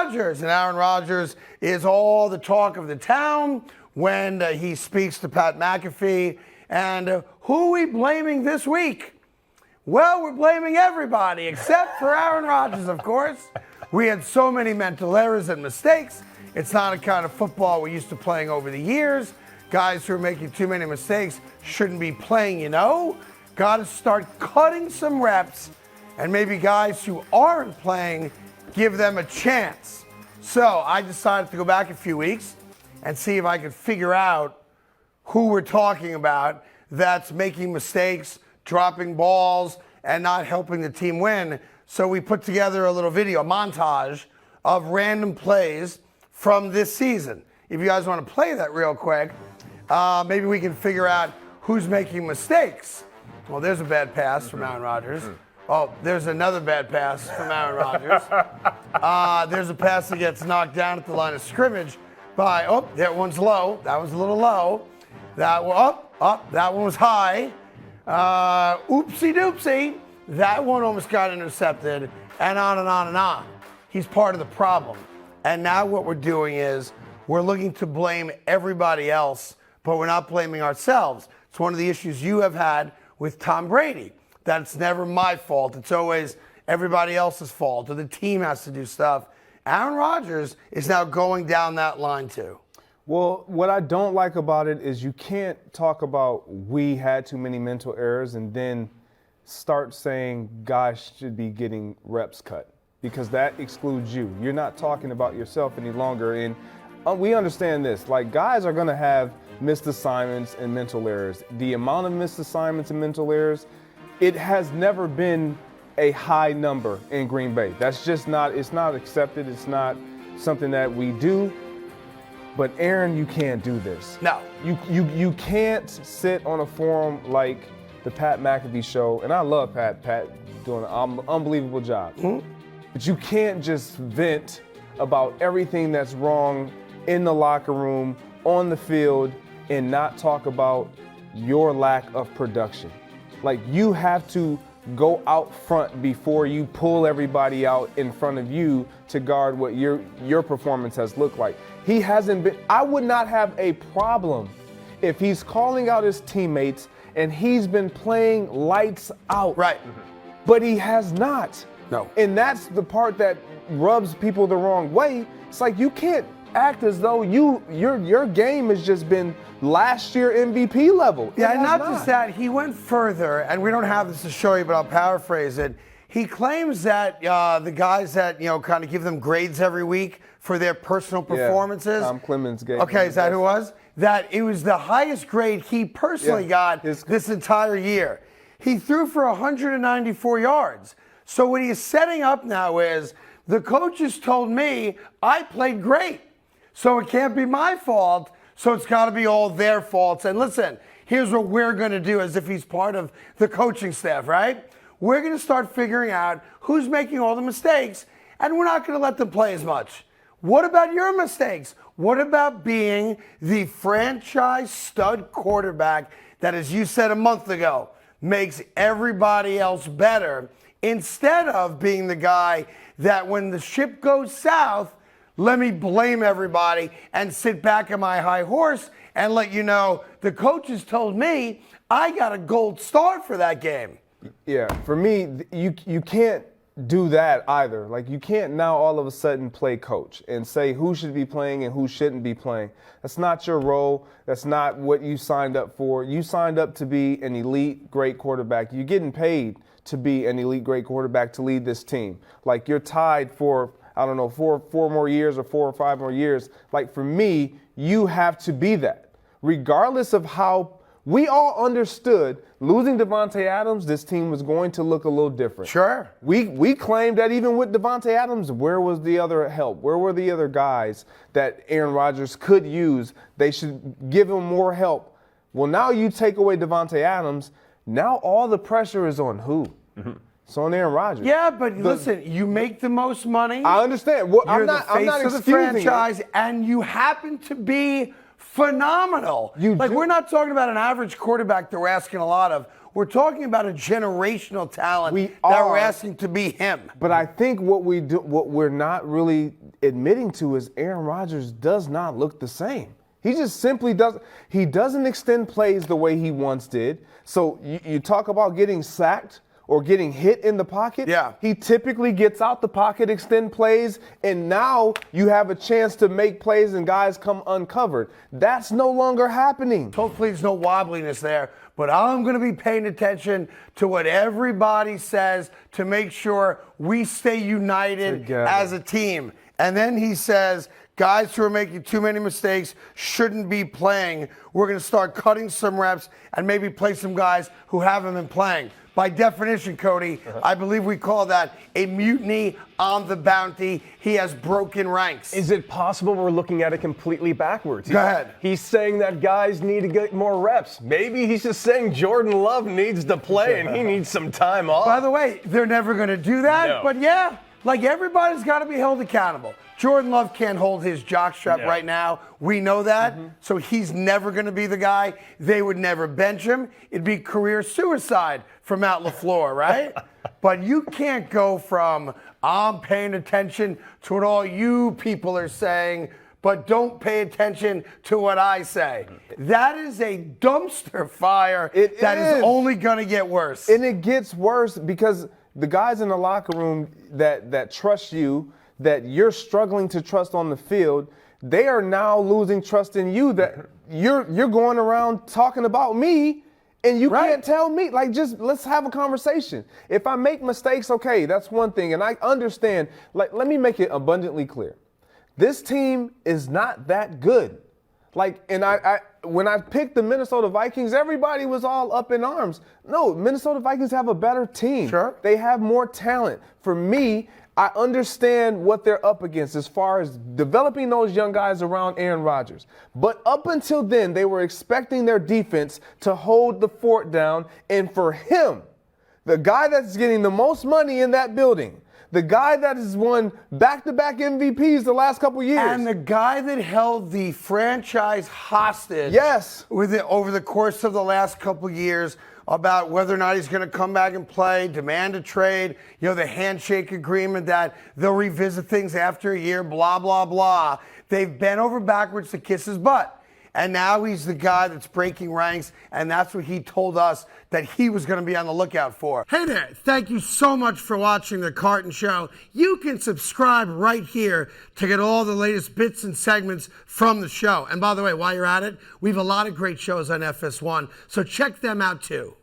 Rodgers. And Aaron Rodgers is all the talk of the town when he speaks to Pat McAfee. And who are we blaming this week? Well, we're blaming everybody except for Aaron Rodgers, of course. We had so many mental errors and mistakes. It's not a kind of football we're used to playing over the years. Guys who are making too many mistakes shouldn't be playing, you know. Got to start cutting some reps, and maybe guys who aren't playing, give them a chance. So I decided to go back a few weeks and see if I could figure out who we're talking about that's making mistakes, dropping balls, and not helping the team win. So we put together a little video, a montage of random plays from this season. If you guys want to play that real quick, maybe we can figure out who's making mistakes. Well, there's a bad pass from Aaron Rodgers. Oh, there's another bad pass from Aaron Rodgers. There's a pass that gets knocked down at the line of scrimmage by, that one's low. That was a little low. That one, that one was high. Oopsie doopsie. That one almost got intercepted, and on and on and on. He's part of the problem. And now what we're doing is we're looking to blame everybody else, but we're not blaming ourselves. It's one of the issues you have had with Tom Brady. That's never my fault. It's always everybody else's fault, or the team has to do stuff. Aaron Rodgers is now going down that line too. Well, what I don't like about it is you can't talk about we had too many mental errors and then start saying guys should be getting reps cut, because that excludes you. You're not talking about yourself any longer. And we understand this. Like, guys are going to have missed assignments and mental errors. The amount of missed assignments and mental errors, it has never been a high number in Green Bay. That's just not, it's not accepted. It's not something that we do. But Aaron, you can't do this. No. You can't sit on a forum like the Pat McAfee show, and I love Pat doing an unbelievable job. Mm-hmm. But you can't just vent about everything that's wrong in the locker room, on the field, and not talk about your lack of production. Like, you have to go out front before you pull everybody out in front of you to guard what your performance has looked like. He hasn't been, I would not have a problem if he's calling out his teammates and he's been playing lights out. Right. But he has not. No. And that's the part that rubs people the wrong way. It's like, you can't act as though your game has just been last year MVP level. Yeah, and not just that, he went further, and we don't have this to show you, but I'll paraphrase it. He claims that the guys that, kind of give them grades every week for their personal performances. Tom Clemens gave. Okay, is that who it was? That it was the highest grade he personally got this entire year. He threw for 194 yards. So what he's setting up now is the coaches told me I played great. So it can't be my fault. So it's got to be all their faults. And listen, here's what we're going to do as if he's part of the coaching staff, right? We're going to start figuring out who's making all the mistakes, and we're not going to let them play as much. What about your mistakes? What about being the franchise stud quarterback that, as you said a month ago, makes everybody else better, instead of being the guy that when the ship goes south, let me blame everybody and sit back on my high horse and let you know the coaches told me I got a gold star for that game. Yeah, for me, you can't do that either. Like, you can't now all of a sudden play coach and say who should be playing and who shouldn't be playing. That's not your role. That's not what you signed up for. You signed up to be an elite, great quarterback. You're getting paid to be an elite, great quarterback to lead this team. Like, you're tied for, I don't know, four more years or 4 or 5 more years. Like, for me, you have to be that. Regardless of how we all understood losing Davante Adams, this team was going to look a little different. Sure. We claimed that even with Davante Adams, where was the other help? Where were the other guys that Aaron Rodgers could use? They should give him more help. Well, now you take away Davante Adams, now all the pressure is on who? Mm-hmm. It's on Aaron Rodgers. Yeah, but listen, you make the most money. I understand. Well, You're I'm not of the franchise, and you happen to be phenomenal. We're not talking about an average quarterback that we're asking a lot of. We're talking about a generational talent We that are. we're asking to be him. But I think what we're not really admitting to is Aaron Rodgers does not look the same. He just simply doesn't. He doesn't extend plays the way he once did. So you talk about getting sacked or getting hit in the pocket. Yeah. He typically gets out the pocket, extend plays, and now you have a chance to make plays and guys come uncovered. That's no longer happening. Hopefully there's no wobbliness there, but I'm going to be paying attention to what everybody says to make sure we stay united Together. as a team. And then he says, guys who are making too many mistakes shouldn't be playing. We're going to start cutting some reps and maybe play some guys who haven't been playing. By definition, Cody, I believe we call that a mutiny on the bounty. He has broken ranks. Is it possible we're looking at it completely backwards? Go ahead. He's saying that guys need to get more reps. Maybe he's just saying Jordan Love needs to play and he needs some time off. By the way, they're never going to do that, No. but yeah, like everybody's got to be held accountable. Jordan Love can't hold his jockstrap No. right now. We know that. So he's never going to be the guy. They would never bench him. It'd be career suicide for Matt LaFleur, right? But you can't go from I'm paying attention to what all you people are saying, but don't pay attention to what I say. That is a dumpster fire that is only going to get worse. And it gets worse because the guys in the locker room that trust you, that you're struggling to trust on the field, they are now losing trust in you, that you're going around talking about me and you Right. can't tell me. Like, just let's have a conversation. If I make mistakes, okay, that's one thing. And I understand. Like, let me make it abundantly clear. This team is not that good. Like, and I when I picked the Minnesota Vikings, everybody was all up in arms. No, Minnesota Vikings have a better team. Sure. They have more talent. For me, I understand what they're up against as far as developing those young guys around Aaron Rodgers. But up until then, they were expecting their defense to hold the fort down. And for him, the guy that's getting the most money in that building, the guy that has won back-to-back MVPs the last couple years. And the guy that held the franchise hostage Yes. over the course of the last couple years about whether or not he's going to come back and play, demand a trade, the handshake agreement that they'll revisit things after a year, blah, blah, blah. They've bent over backwards to kiss his butt. And now he's the guy that's breaking ranks, and that's what he told us that he was going to be on the lookout for. Hey there, thank you so much for watching The Carton Show. You can subscribe right here to get all the latest bits and segments from the show. And by the way, while you're at it, we have a lot of great shows on FS1, so check them out too.